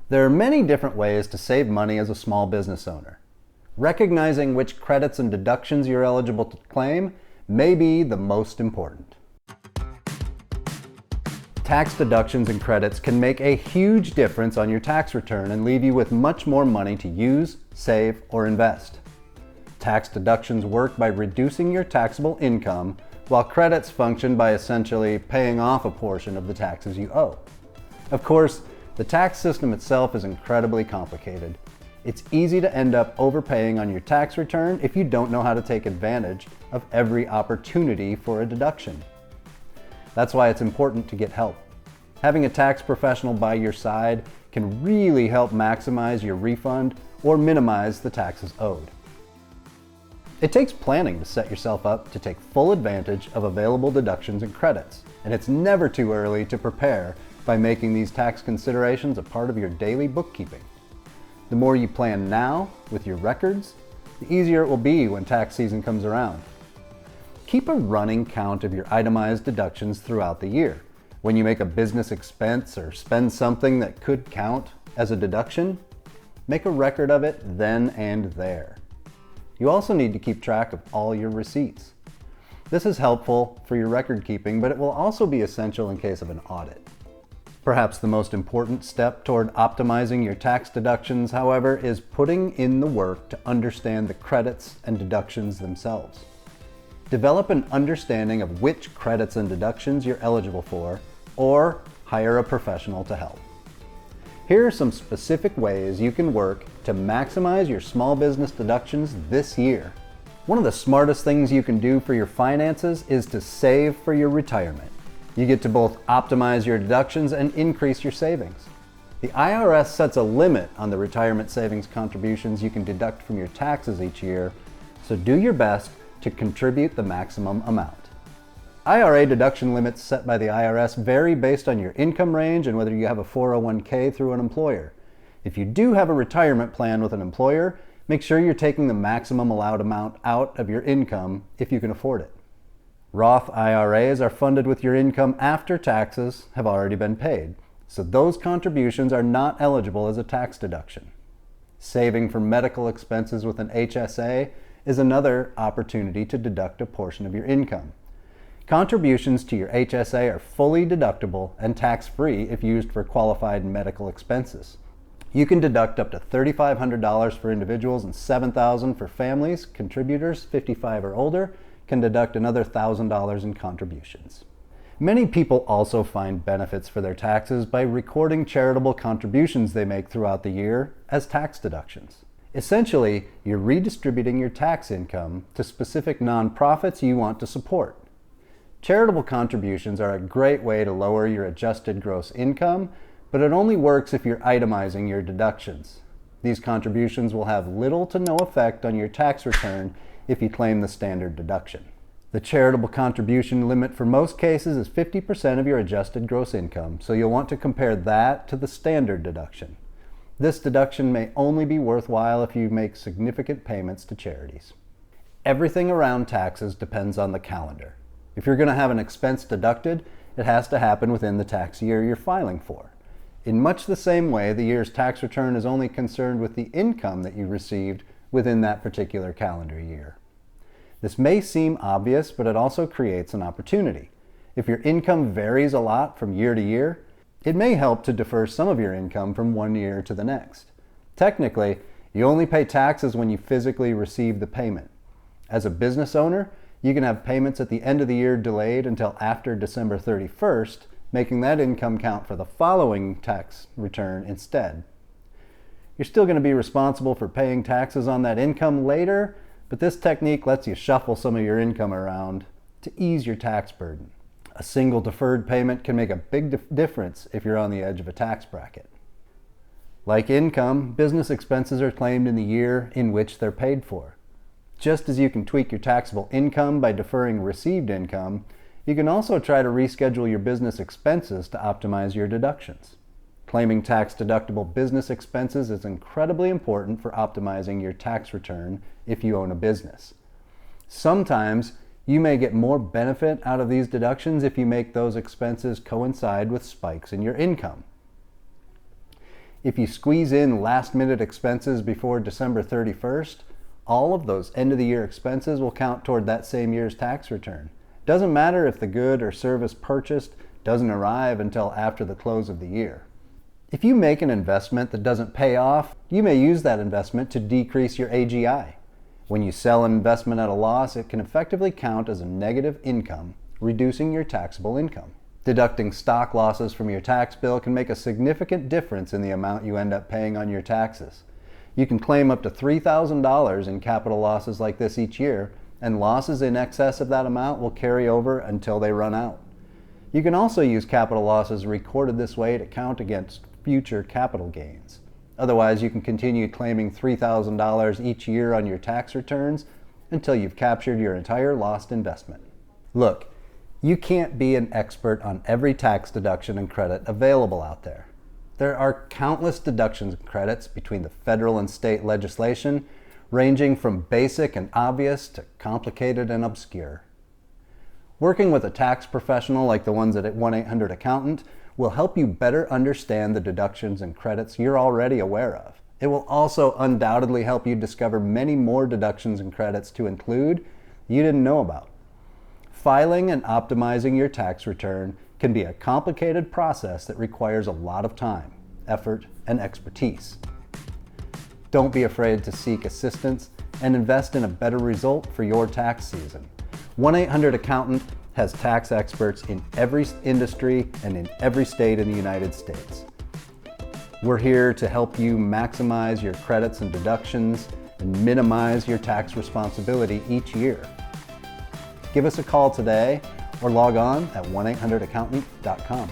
There are many different ways to save money as a small business owner. Recognizing which credits and deductions you're eligible to claim may be the most important. Tax deductions and credits can make a huge difference on your tax return and leave you with much more money to use, save, or invest. Tax deductions work by reducing your taxable income, while credits function by essentially paying off a portion of the taxes you owe. Of course, the tax system itself is incredibly complicated. It's easy to end up overpaying on your tax return if you don't know how to take advantage of every opportunity for a deduction. That's why it's important to get help. Having a tax professional by your side can really help maximize your refund or minimize the taxes owed. It takes planning to set yourself up to take full advantage of available deductions and credits, and it's never too early to prepare by making these tax considerations a part of your daily bookkeeping. The more you plan now with your records, the easier it will be when tax season comes around. Keep a running count of your itemized deductions throughout the year. When you make a business expense or spend something that could count as a deduction, make a record of it then and there. You also need to keep track of all your receipts. This is helpful for your record keeping, but it will also be essential in case of an audit. Perhaps the most important step toward optimizing your tax deductions, however, is putting in the work to understand the credits and deductions themselves. Develop an understanding of which credits and deductions you're eligible for, or hire a professional to help. Here are some specific ways you can work to maximize your small business deductions this year. One of the smartest things you can do for your finances is to save for your retirement. You get to both optimize your deductions and increase your savings. The IRS sets a limit on the retirement savings contributions you can deduct from your taxes each year, so do your best to contribute the maximum amount. IRA deduction limits set by the IRS vary based on your income range and whether you have a 401k through an employer. If you do have a retirement plan with an employer, make sure you're taking the maximum allowed amount out of your income if you can afford it. Roth IRAs are funded with your income after taxes have already been paid, so those contributions are not eligible as a tax deduction. Saving for medical expenses with an HSA is another opportunity to deduct a portion of your income. Contributions to your HSA are fully deductible and tax-free if used for qualified medical expenses. You can deduct up to $3,500 for individuals and $7,000 for families. Contributors 55 or older can deduct another $1,000 in contributions. Many people also find benefits for their taxes by recording charitable contributions they make throughout the year as tax deductions. Essentially, you're redistributing your tax income to specific nonprofits you want to support. Charitable contributions are a great way to lower your adjusted gross income, but it only works if you're itemizing your deductions. These contributions will have little to no effect on your tax return if you claim the standard deduction. The charitable contribution limit for most cases is 50% of your adjusted gross income, so you'll want to compare that to the standard deduction. This deduction may only be worthwhile if you make significant payments to charities. Everything around taxes depends on the calendar. If you're going to have an expense deducted, it has to happen within the tax year you're filing for. In much the same way, the year's tax return is only concerned with the income that you received within that particular calendar year. This may seem obvious, but it also creates an opportunity. If your income varies a lot from year to year, it may help to defer some of your income from one year to the next. Technically, you only pay taxes when you physically receive the payment. As a business owner, you can have payments at the end of the year delayed until after December 31st, making that income count for the following tax return instead. You're still going to be responsible for paying taxes on that income later, but this technique lets you shuffle some of your income around to ease your tax burden. A single deferred payment can make a big difference if you're on the edge of a tax bracket. Like income, business expenses are claimed in the year in which they're paid for. Just as you can tweak your taxable income by deferring received income, you can also try to reschedule your business expenses to optimize your deductions. Claiming tax-deductible business expenses is incredibly important for optimizing your tax return if you own a business. Sometimes you may get more benefit out of these deductions if you make those expenses coincide with spikes in your income. If you squeeze in last-minute expenses before December 31st, all of those end-of-the-year expenses will count toward that same year's tax return. Doesn't matter if the good or service purchased doesn't arrive until after the close of the year. If you make an investment that doesn't pay off, you may use that investment to decrease your AGI. When you sell an investment at a loss, it can effectively count as a negative income, reducing your taxable income. Deducting stock losses from your tax bill can make a significant difference in the amount you end up paying on your taxes. You can claim up to $3,000 in capital losses like this each year, and losses in excess of that amount will carry over until they run out. You can also use capital losses recorded this way to count against future capital gains. Otherwise, you can continue claiming $3,000 each year on your tax returns until you've captured your entire lost investment. Look, you can't be an expert on every tax deduction and credit available out there. There are countless deductions and credits between the federal and state legislation, ranging from basic and obvious to complicated and obscure. Working with a tax professional like the ones at 1-800-ACCOUNTANT will help you better understand the deductions and credits you're already aware of. It will also undoubtedly help you discover many more deductions and credits to include you didn't know about. Filing and optimizing your tax return can be a complicated process that requires a lot of time, effort, and expertise. Don't be afraid to seek assistance and invest in a better result for your tax season. 1-800-ACCOUNTANT has tax experts in every industry and in every state in the United States. We're here to help you maximize your credits and deductions and minimize your tax responsibility each year. Give us a call today or log on at 1-800-ACCOUNTANT.com.